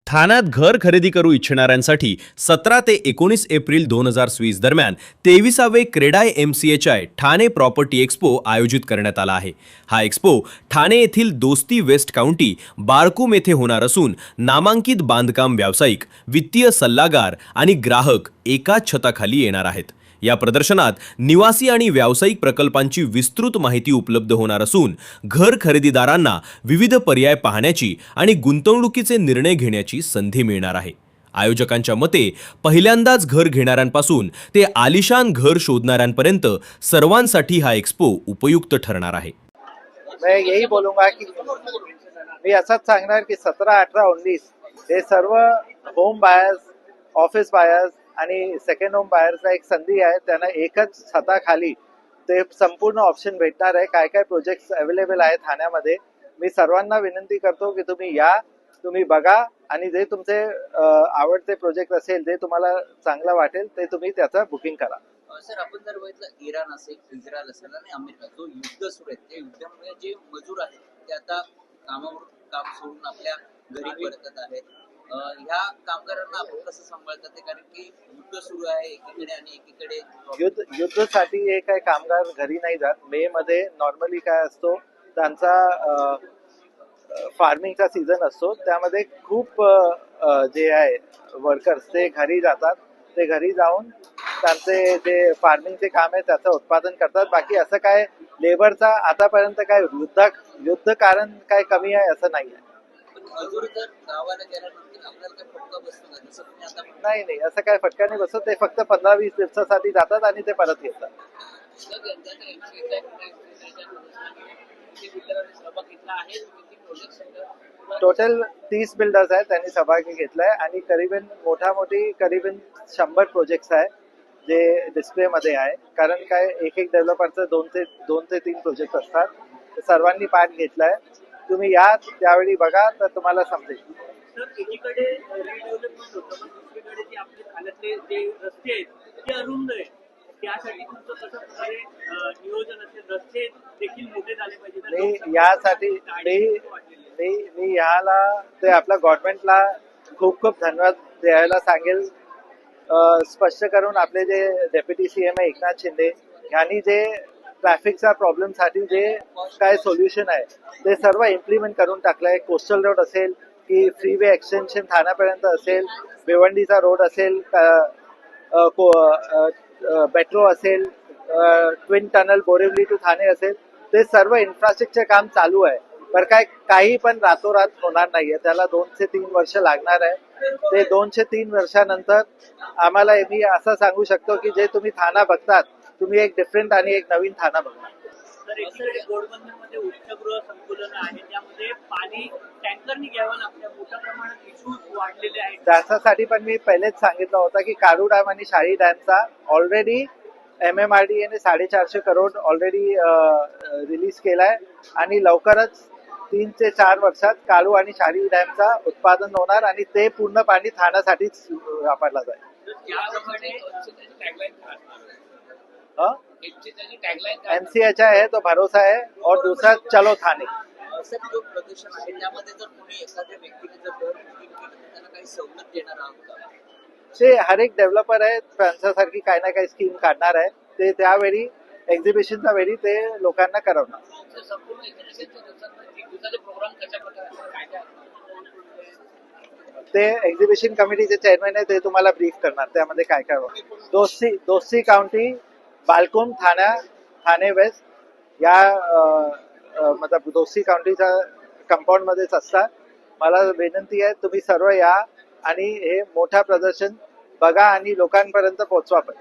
ठाण्यात घर खरेदी करू इच्छिणाऱ्यांसाठी 17 ते 19 एप्रिल 2020 दरम्यान 23वे CREDAI MCHI Thane property expo आयोजित करण्यात आला आहे. हा एक्स्पो ठाणे येथील दोस्ती वेस्ट काउंटी बारकूम येथे होणार असून नामांकित बांधकाम व्यावसायिक, वित्तीय सल्लागार आणि ग्राहक एकाच छताखाली येणार आहेत. या प्रदर्शनात निवासी आणि व्यावसायिक प्रकल्पांची विस्तृत माहिती उपलब्ध होणार असून घर खरेदीदारांना विविध पर्याय पाहण्याची आणि गुंतवणुकीचे निर्णय घेण्याची संधी मिळणार आहे. आयोजकांच्या मते पहिल्यांदाच घर घेणाऱ्यांपासून ते आलिशान घर शोधणाऱ्यांपर्यंत सर्वांसाठी हा एक्स्पो उपयुक्त ठरणार आहे. मैं यही बोलूंगा की मी असंच सांगणार की 17, 18, 19 हे सर्व होम बायर्स, ऑफिस बायर्स आणि सेकंड होम बायर्सला एक संधी आहे. त्यांना एकच छताखाली ते संपूर्ण ऑप्शन भेटणार आहे. काय काय प्रोजेक्ट्स अवेलेबल आहेत ठाण्यामध्ये. मी सर्वांना विनंती करतो की तुम्ही या, तुम्ही बघा आणि जे तुमचे आवडते प्रोजेक्ट असेल, जे तुम्हाला चांगलं वाटेल ते तुम्ही त्याचं बुकिंग करा. सर, आपण जर बघितलं इराण असेल, इस्रायल असेल आणि अमेरिका, जो युद्ध सुरू आहे त्या युद्धामुळे जे मजूर आहेत ते आता कामावर काम सोडून आपल्या घरी परतत आहेत. ह्या कामगारांना आपण कसं सांभाळतात ते, कारण की युद्ध सुरू आहे एकीकडे आणि एकीकडे युद्धसाठी हे काय कामगार घरी नाही जात. मे मध्ये नॉर्मली काय असतो, त्यांचा फार्मिंगचा सीझन असतो. त्यामध्ये खूप जे आहे वर्कर्स ते घरी जातात. ते घरी जाऊन त्यांचे जे फार्मिंगचे काम आहे त्याचं उत्पादन करतात. बाकी असं काय लेबरचा आतापर्यंत काय युद्ध कारण काय कमी आहे असं नाही आहे. मजूर जर गावाला गेल्यानंतर आपल्याला काय फटका बसतो का? जसं तुम्ही आता नाही, असं काय फटका नाही बसत. ते फक्त 15-20 दिवसासाठी जातात आणि ते परत येतात. टोटल 30 बिल्डर्स आहेत, त्यांनी सहभागी घेतलाय आणि करीबन 100 प्रोजेक्ट्स आहे जे डिस्प्ले मध्ये आहे. कारण काय एक डेव्हलपरचं 2 ते 3 प्रोजेक्ट असतात. सर्वांनी पार्ट घेतलाय. तुम्ही या, त्यावेळी बघा तर तुम्हाला समजेल. सर, एकीकडे रिडेव्हलपमेंट होतं, पण दुसरीकडे जे आपले ठाण्यातले जे रस्ते आहेत ते अरुंद आहेत. त्यासाठी तुमचं कसं प्रकारे नियोजन असेल? रस्ते देखील मोठे झाले पाहिजे. मी यासाठी मी ह्याला ते आपल्या गव्हर्नमेंटला खूप धन्यवाद द्यायला सांगेल. स्पष्ट करून आपले जे डेप्युटी CM आहे एकनाथ शिंदे यांनी जे ट्रॅफिकचा प्रॉब्लेमसाठी जे काय सोल्युशन आहे ते सर्व इम्प्लिमेंट करून टाकलंय. कोस्टल रोड असेल की फ्रीवे एक्सटेन्शन ठाण्यापर्यंत असेल, भिवंडीचा रोड असेल, मेट्रो असेल, twin tunnel Borivali to Thane असेल, ते सर्व इन्फ्रास्ट्रक्चर काम चालू आहे. पण काही पण रातोरात होणार नाहीये. त्याला 2 ते 3 वर्ष लागणार आहे. ते 2 ते 3 वर्षानंतर आम्हाला मी असं सांगू शकतो की जे तुम्ही ठाणा बघतात, तुम्ही एक डिफरंट आणि एक नवीन ठाणा बघणार. तर एकीकडे गोडबंदरमध्ये उच्चगृह संकुलन आहे, त्यामध्ये पाणी टँकरनी घ्यावं लागतं. मोठ्या प्रमाणात इश्यूज वाढलेले आहेत. त्याच्यासाठी पण मी पहिलेच सांगितलं होतं की कारू डॅम आणि शाही डॅमचा ऑलरेडी MMRDA ने 450 करोड ऑलरेडी रिलीज केलाय आणि लवकरच 3 ते 4 वर्षात काळू आणि शाही डॅमचा उत्पादन होणार आणि ते पूर्ण पाणी ठाण्यासाठीच वापरला जाईल. MCHI है तो भरोसा है और दूसरा चलो थाने. सर, जो प्रदूषण आहे त्यामध्ये जर कोणी एखाद्या व्यक्तीने जर घर बुकिंग केलं तर त्यांना काही सवलत देणार आहोत का? ते हर एक डेव्हलपर आहे त्यांच्यासारखी काही ना काही स्कीम काढणार आहे. ते त्यावेळी एक्झिबिशनच्या वेळी ते लोकांना करवणार. ते एक्झिबिशन कमिटीचे चेअरमॅन आहे, ते तुम्हाला ब्रीफ करणार त्यामध्ये काय काय होतं. दोस्ती काउंटी, बालकुम, ठाणे वेस्ट या मतलब दोस्ती काउंटीच्या कंपाऊंड मध्येच असतात. मला विनंती आहे तुम्ही सर्व या आणि हे मोठा प्रदर्शन बघा आणि लोकांपर्यंत पोहोचवा पण.